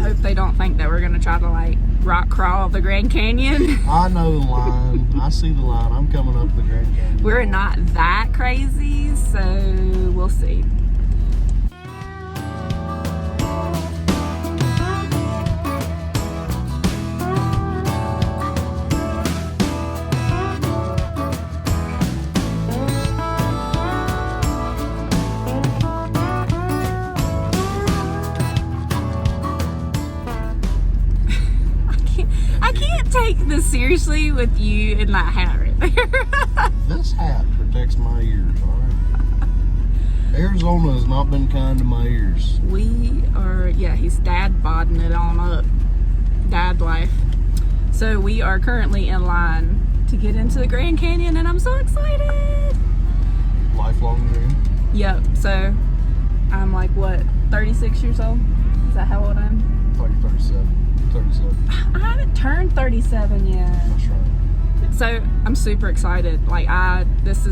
hope they don't think that we're gonna try to like rock crawl the Grand Canyon. I know the line. I see the line. I'm coming up the Grand Canyon. We're not that crazy, so we'll see. Take this seriously with you in that hat right there. This hat protects my ears, alright? Arizona has not been kind to my ears. We are, yeah, he's dad bodding it on up. Dad life. So we are currently in line to get into the Grand Canyon and I'm so excited. Lifelong dream. Yep, so I'm like, what, 36 years old? Is that how old I am? I thought you're 37. 37. I haven't turned 37 yet. That's right. So I'm super excited. Like this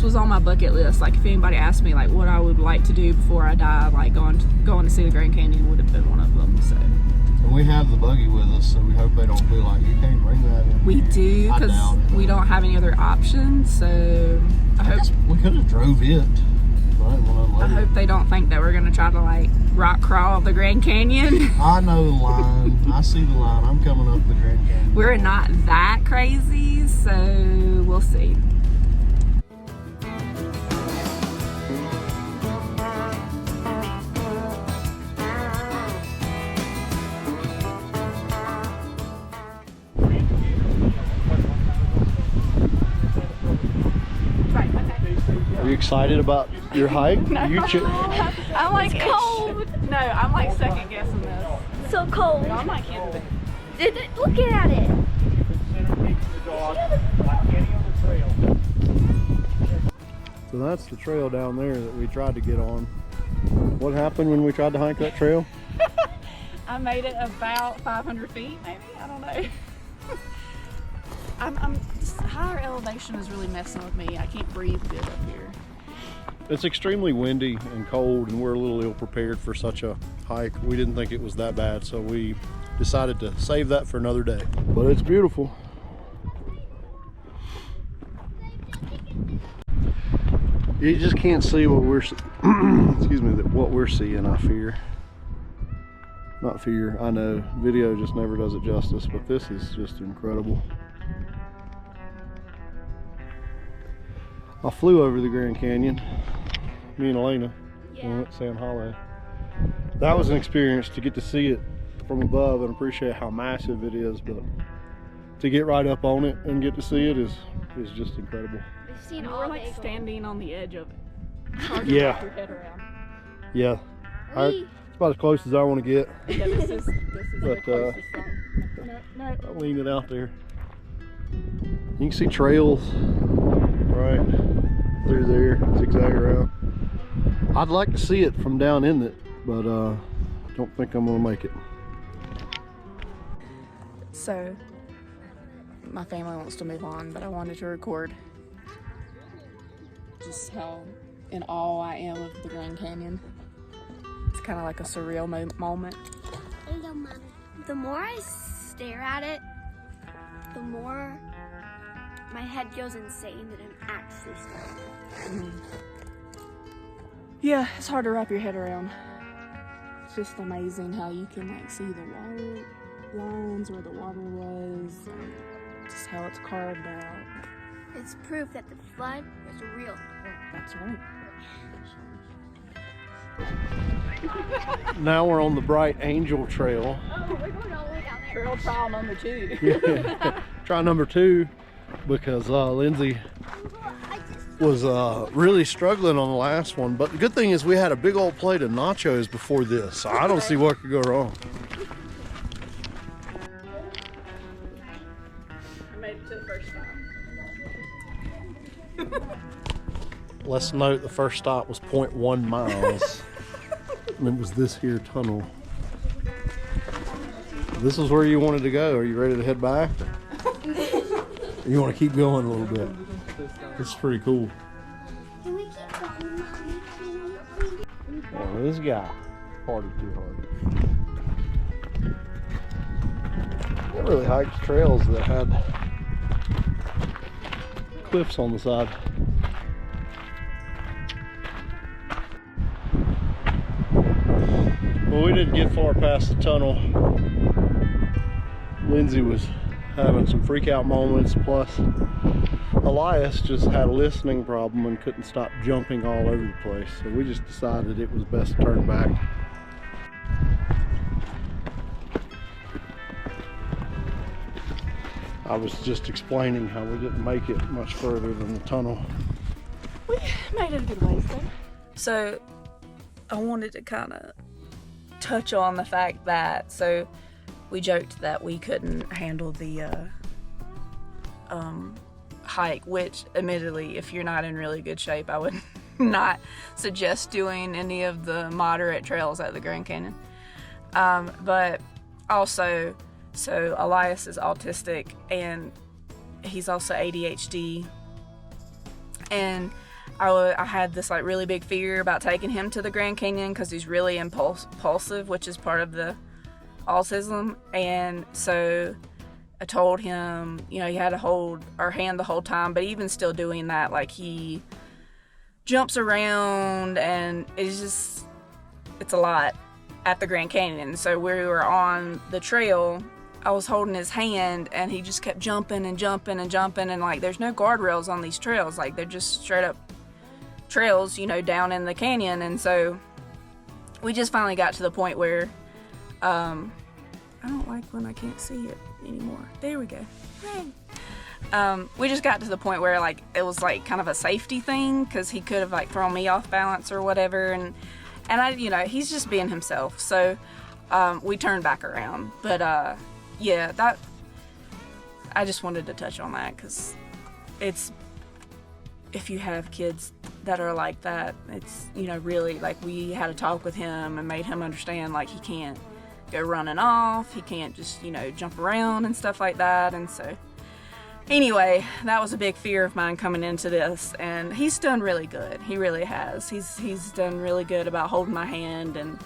was on my bucket list. Like if anybody asked me like what I would like to do before I die, like going to see the Grand Canyon would have been one of them. So. And we have the buggy with us, so we hope they don't feel like you can't bring that in. We do, because we don't have any other options. So I hope we could have drove it. I hope they don't think that we're gonna try to like rock crawl the Grand Canyon. I know the line. I see the line. I'm coming up the Grand Canyon. We're not that crazy, so we'll see. Are you excited about your hike? No. I'm like cold. No, I'm like second guessing this. So cold. No, I'm not kidding. Look at it. So that's the trail down there that we tried to get on. What happened when we tried to hike that trail? I made it about 500 feet, maybe. I don't know. I'm just, higher elevation is really messing with me. I can't breathe good up here. It's extremely windy and cold, and we're a little ill prepared for such a hike. We didn't think it was that bad, so we decided to save that for another day. But it's beautiful. You just can't see what we're excuse me, what we're seeing. I fear. Not fear. I know video just never does it justice, but this is just incredible. I flew over the Grand Canyon, me and Elena, when we went to San Hollow. That was an experience to get to see it from above and appreciate how massive it is, but to get right up on it and get to see it is just incredible. We've seen We're like standing on the edge of it. It's hard to wrap your head around. Yeah, it's about as close as I want to get. Yeah, this is the closest one. No. I'll lean it out there. You can see trails right through there, zigzag around. I'd like to see it from down in it, but don't think I'm gonna make it. So my family wants to move on, but I wanted to record just how in awe I am of the Grand Canyon. It's kind of like a surreal moment. The more I stare at it, the more my head goes insane that I'm actually starting. Yeah, it's hard to wrap your head around. It's just amazing how you can like see the water lines where the water was, and just how it's carved out. It's proof that the flood was real. That's right. Now we're on the Bright Angel Trail. Oh, we're going all the way down there. Trail trial number 2. Yeah. Try number 2 because Lindsay was really struggling on the last one. But the good thing is we had a big old plate of nachos before this, so I don't see what could go wrong. I made it to the first stop. Let's note the first stop was 0.1 miles. And it was this here tunnel. This is where you wanted to go. Are you ready to head back? You want to keep going a little bit? This is pretty cool. Can we keep going? Oh, this guy partied too hard. really hiked trails that had cliffs on the side. Well, we didn't get far past the tunnel. Lindsay was having some freak out moments, plus Elias just had a listening problem and couldn't stop jumping all over the place. So we just decided it was best to turn back. I was just explaining how we didn't make it much further than the tunnel. We made it a good ways though. So I wanted to kind of touch on the fact that, so we joked that we couldn't handle the hike, which admittedly, if you're not in really good shape, I would not suggest doing any of the moderate trails at the Grand Canyon. But also, so Elias is autistic and he's also ADHD, and I had this like really big fear about taking him to the Grand Canyon because he's really impulsive, which is part of the autism. And so I told him, you know, he had to hold our hand the whole time, but even still doing that, like he jumps around and it's a lot at the Grand Canyon. So we were on the trail, I was holding his hand and he just kept jumping and jumping and jumping, and like there's no guardrails on these trails, like they're just straight up trails, you know, down in the canyon. And so we just finally got to the point where I don't like when I can't see it anymore. There we go. We just got to the point where like it was like kind of a safety thing, because he could have like thrown me off balance or whatever, and I, you know, he's just being himself. So we turned back around. But yeah, that I just wanted to touch on that, because it's, if you have kids that are like that, it's, you know, really, like we had a talk with him and made him understand like he can't go running off, he can't just, you know, jump around and stuff like that. And so anyway, that was a big fear of mine coming into this, and he's done really good. He really has. He's done really good about holding my hand and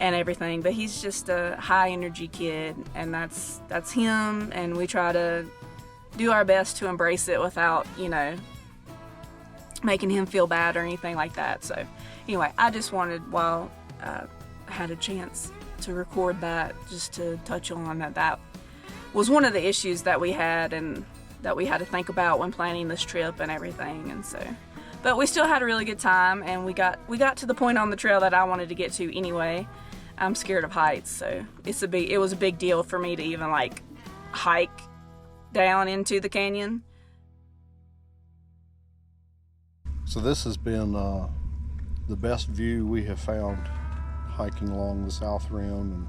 everything, but he's just a high energy kid, and that's him, and we try to do our best to embrace it without, you know, making him feel bad or anything like that. So anyway, I just wanted, while I had a chance to record that, just to touch on that was one of the issues that we had and that we had to think about when planning this trip and everything. And so, but we still had a really good time, and we got to the point on the trail that I wanted to get to anyway. I'm scared of heights, so it was a big deal for me to even like hike down into the canyon. So this has been the best view we have found hiking along the South Rim.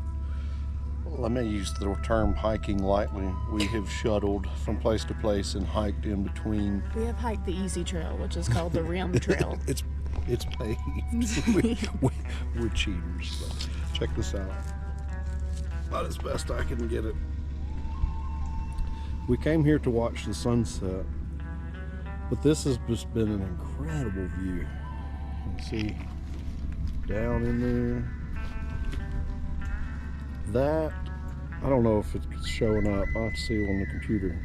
And let me use the term hiking lightly. We have shuttled from place to place and hiked in between. We have hiked the easy trail, which is called the Rim Trail. It's paved. We're cheaters. But check this out. About as best I can get it. We came here to watch the sunset, but this has just been an incredible view. You can see down in there. That, I don't know if it's showing up. I'll have to see it on the computer.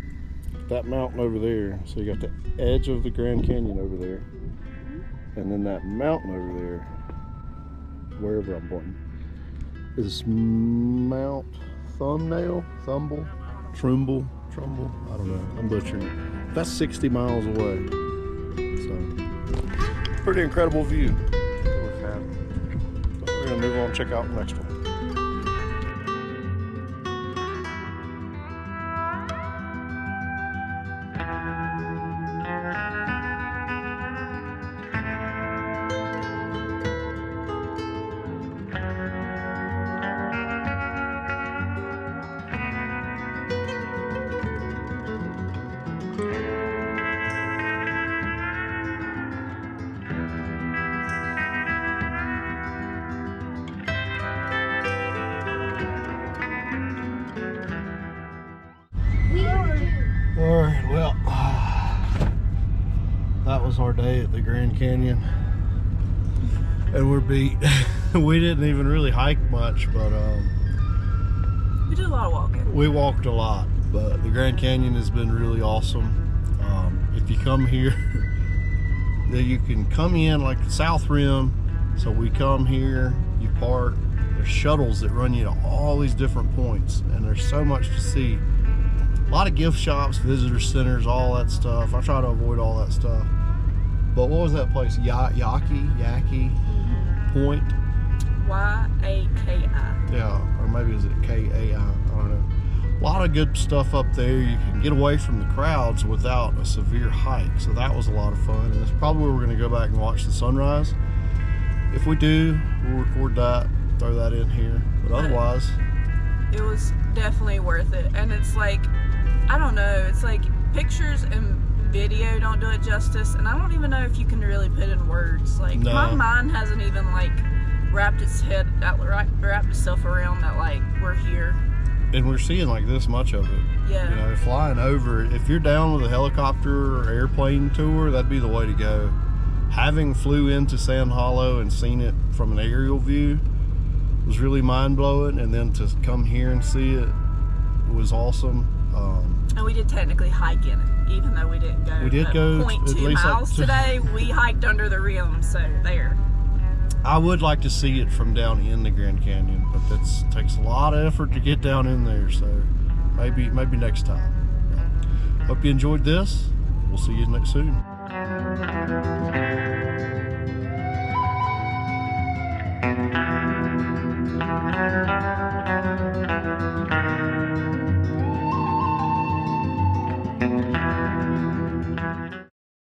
That mountain over there, so you got the edge of the Grand Canyon over there, and then that mountain over there, wherever I'm pointing, is Mount Trumbull, I don't know, I'm butchering it. That's 60 miles away. So, pretty incredible view that we've had. But we're gonna move on and check out the next one. Alright, well, that was our day at the Grand Canyon, and we're beat. We didn't even really hike much, but We did a a lot of walking. We walked a lot, but the Grand Canyon has been really awesome. If you come here, you can come in like the South Rim. So we come here, you park. There's shuttles that run you to all these different points, and there's so much to see. A lot of gift shops, visitor centers, all that stuff. I try to avoid all that stuff. But what was that place? Yaki Point? Y-A-K-I. Yeah, or maybe is it K-A-I? I don't know. A lot of good stuff up there. You can get away from the crowds without a severe hike. So that was a lot of fun. And it's probably where we're going to go back and watch the sunrise. If we do, we'll record that, throw that in here. But otherwise, it was definitely worth it. And it's like, I don't know, it's like pictures and video don't do it justice, and I don't even know if you can really put in words. Like, no. My mind hasn't even like wrapped itself around that, like, we're here. And we're seeing like this much of it. Yeah. You know, flying over. If you're down with a helicopter or airplane tour, that'd be the way to go. Having flew into Sand Hollow and seen it from an aerial view was really mind-blowing, and then to come here and see it was awesome. And we did technically hike in it, even though we didn't go. We did go 0.2 miles today. We hiked under the rim, so there. I would like to see it from down in the Grand Canyon, but that takes a lot of effort to get down in there. So maybe next time. Hope you enjoyed this. We'll see you next soon.